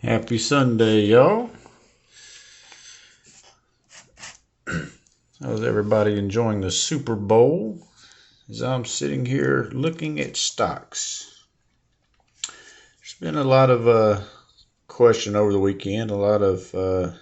Happy Sunday, y'all. How's everybody enjoying the Super Bowl as I'm sitting here looking at stocks? There's been a lot of question over the weekend, a lot of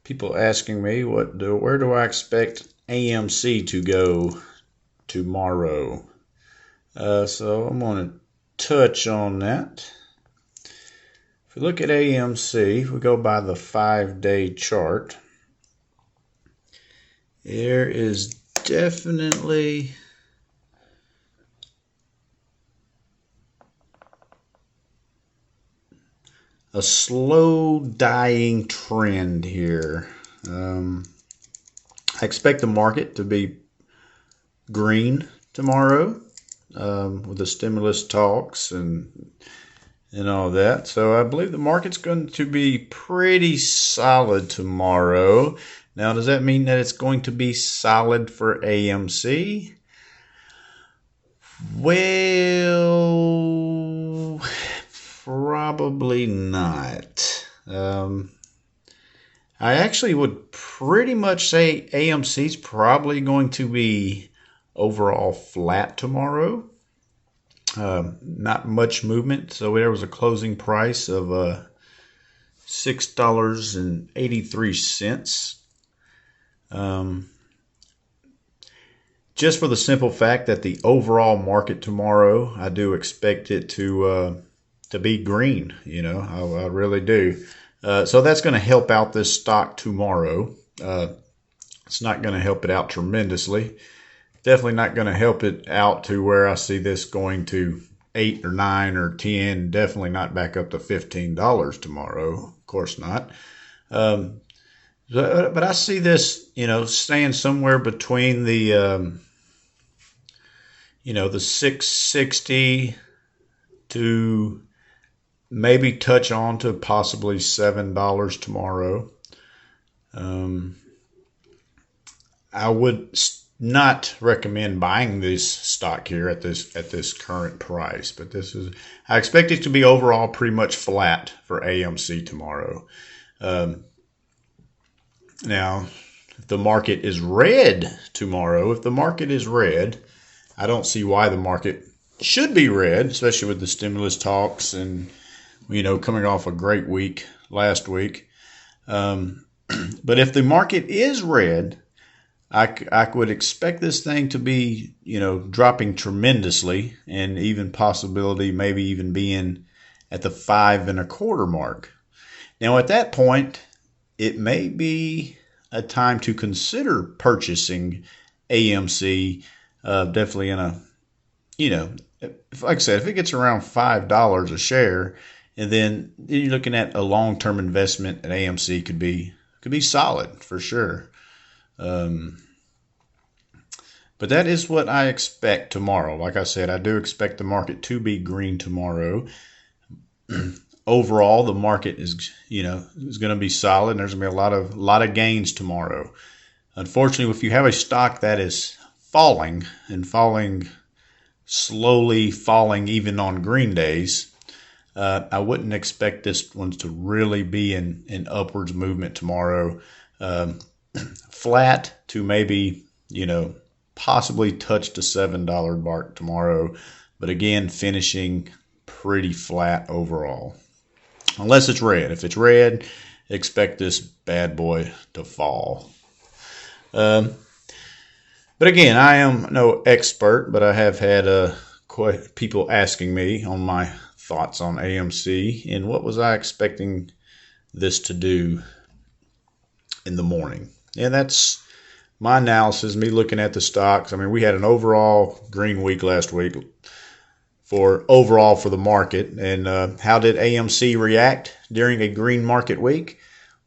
people asking me where do I expect AMC to go tomorrow? So I'm going to touch on that. If we look at AMC, if we go by the 5-day chart, there is definitely a slow dying trend here. I expect the market to be green tomorrow with the stimulus talks and all that. So I believe the market's going to be pretty solid tomorrow. Now, does that mean that it's going to be solid for AMC? Well, probably not. I actually would pretty much say AMC's probably going to be overall flat tomorrow. Not much movement. So there was a closing price of $6.83. Just for the simple fact that the overall market tomorrow, I do expect it to be green. I really do. So that's going to help out this stock tomorrow. It's not going to help it out tremendously. Definitely not going to help it out to where I see this going to 8 or 9 or 10. Definitely not back up to $15 tomorrow. Of course not. But I see this, staying somewhere between the 660 to maybe touch on to possibly $7 tomorrow. I would not recommend buying this stock here at this current price, but I expect it to be overall pretty much flat for AMC tomorrow. Now, if the market is red tomorrow, I don't see why the market should be red, especially with the stimulus talks and, coming off a great week last week. But if the market is red, I would expect this thing to be, dropping tremendously and even possibility maybe even being at the 5.25 mark. Now, at that point, it may be a time to consider purchasing AMC. Definitely in a, like I said, if it gets around $5 a share, and then you're looking at a long-term investment at AMC could be solid for sure. But that is what I expect tomorrow. Like I said, I do expect the market to be green tomorrow. Overall, the market is going to be solid, and there's going to be a lot of gains tomorrow. Unfortunately, if you have a stock that is falling slowly even on green days, I wouldn't expect this one to really be in upwards movement tomorrow. Flat to maybe, possibly touch the $7 mark tomorrow, but again, finishing pretty flat overall. Unless it's red. If it's red, expect this bad boy to fall. But again, I am no expert, but I have had people asking me on my thoughts on AMC and what was I expecting this to do in the morning. And that's my analysis, me looking at the stocks. I mean, we had an overall green week last week for the market. And how did AMC react during a green market week?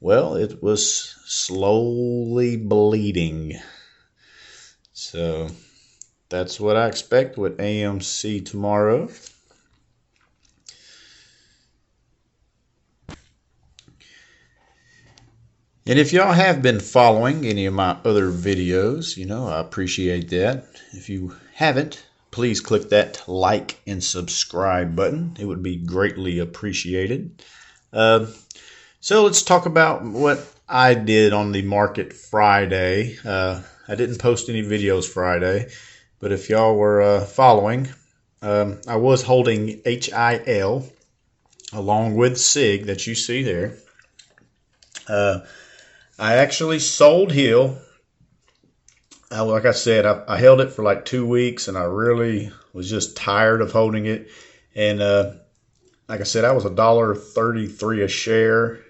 Well, it was slowly bleeding. So that's what I expect with AMC tomorrow. And if y'all have been following any of my other videos, I appreciate that. If you haven't, please click that like and subscribe button. It would be greatly appreciated. So let's talk about what I did on the market Friday. I didn't post any videos Friday, but if y'all were following, I was holding HIL along with SIG that you see there. I actually sold HIL. Like I said, I held it for like 2 weeks, and I really was just tired of holding it. And like I said, I was $1.33 a share.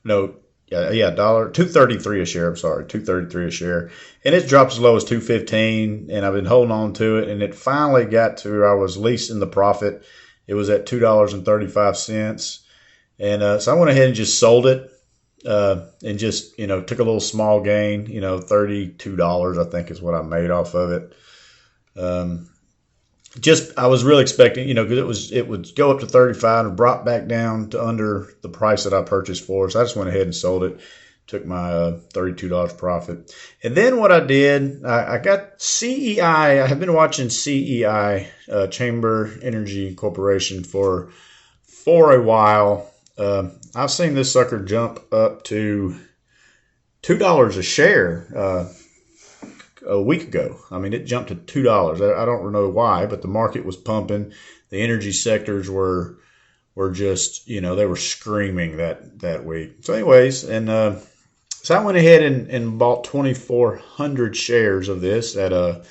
No, yeah, $2.33 a share. I'm sorry, $2.33 a share, and it's dropped as low as $2.15, and I've been holding on to it, and it finally got to where I was least in the profit. It was at $2.35, and so I went ahead and just sold it, and just took a little small gain. $32 I think is what I made off of it. I was really expecting, because it would go up to 35 and brought back down to under the price that I purchased for. So I just went ahead and sold it, took my $32 profit. And then what I did, I got CEI. I have been watching CEI, Camber Energy Corporation, for a while. I've seen this sucker jump up to $2 a share a week ago. I mean, it jumped to $2. I don't know why, but the market was pumping. The energy sectors were just, they were screaming that week. So anyways, and so I went ahead and bought 2,400 shares of this at I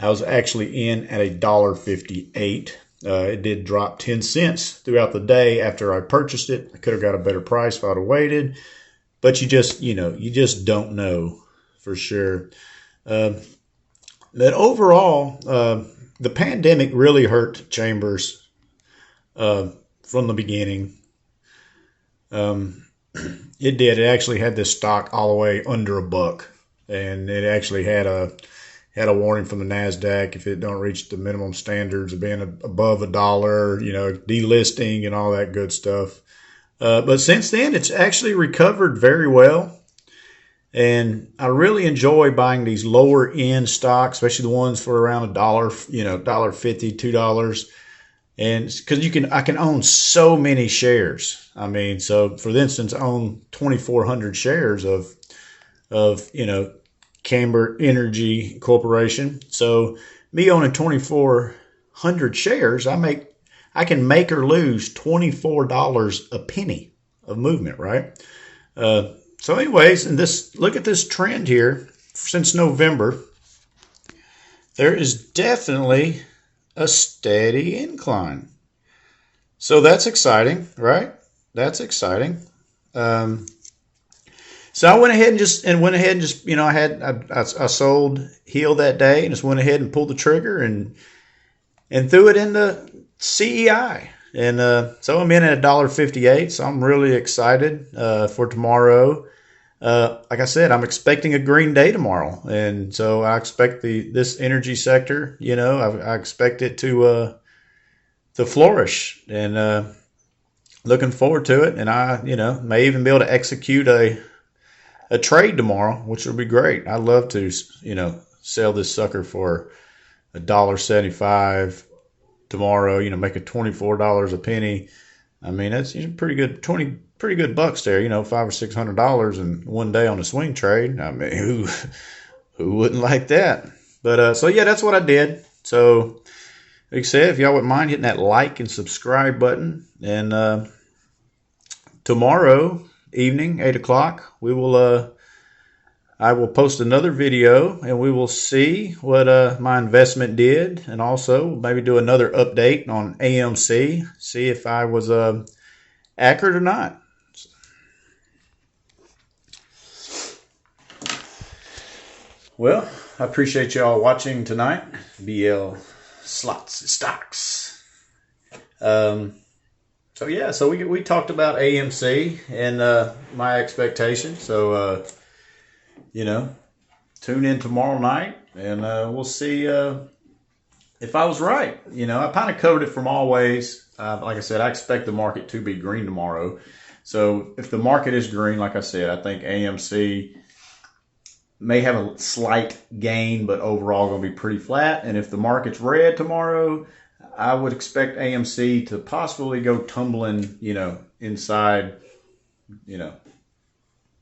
was actually in at $1.58. It did drop 10 cents throughout the day after I purchased it. I could have got a better price if I'd have waited, but you just don't know for sure. That overall, the pandemic really hurt Chambers from the beginning. It did. It actually had this stock all the way under $1, and it actually had a warning from the NASDAQ if it don't reach the minimum standards of being above $1, delisting and all that good stuff. But since then, it's actually recovered very well. And I really enjoy buying these lower end stocks, especially the ones for around $1, $1.50, $2. And because I can own so many shares. I mean, so for instance, I own 2,400 shares of Camber Energy Corporation. So me owning 2,400 shares, I can make or lose $24 a penny of movement, right? So anyways, and look at this trend here since November. There is definitely a steady incline. So that's exciting, right? That's exciting. So I went ahead and just I sold HIL that day and just went ahead and pulled the trigger and threw it into CEI. And so I'm in at $1.58. So I'm really excited for tomorrow. Like I said, I'm expecting a green day tomorrow, and so I expect this energy sector. I expect it to flourish, and looking forward to it. And I, may even be able to execute a trade tomorrow, which would be great. I'd love to, sell this sucker for $1.75 tomorrow. Make it $24 a penny. I mean, that's pretty good. Pretty good bucks there, $500 or $600 in one day on a swing trade. I mean, who wouldn't like that? But so yeah, that's what I did. So like I said, if y'all wouldn't mind hitting that like and subscribe button, and tomorrow evening, 8 o'clock, I will post another video, and we will see what my investment did, and also maybe do another update on AMC, see if I was accurate or not. Well, I appreciate y'all watching tonight. BL Slots and Stocks. So yeah, so we talked about AMC and my expectations. So tune in tomorrow night, and we'll see if I was right. I kind of covered it from all ways. Like I said, I expect the market to be green tomorrow. So if the market is green, like I said, I think AMC may have a slight gain, but overall going to be pretty flat. And if the market's red tomorrow, I would expect AMC to possibly go tumbling, inside, you know,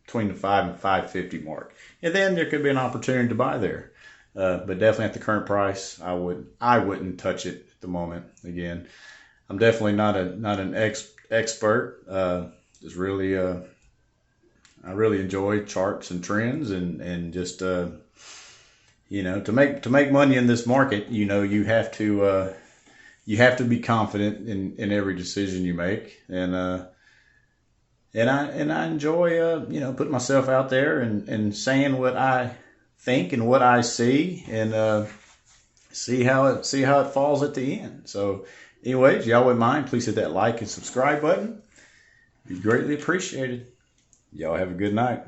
between the 5 and 550 mark, and then there could be an opportunity to buy there. But definitely at the current price, I wouldn't touch it at the moment. Again, I'm definitely not an expert. Just really, I really enjoy charts and trends, and just to make money in this market, you have to be confident in every decision you make, and I enjoy putting myself out there and saying what I think and what I see, and see how it falls at the end. So, anyways, y'all wouldn't mind, please hit that like and subscribe button. Be greatly appreciated. Y'all have a good night.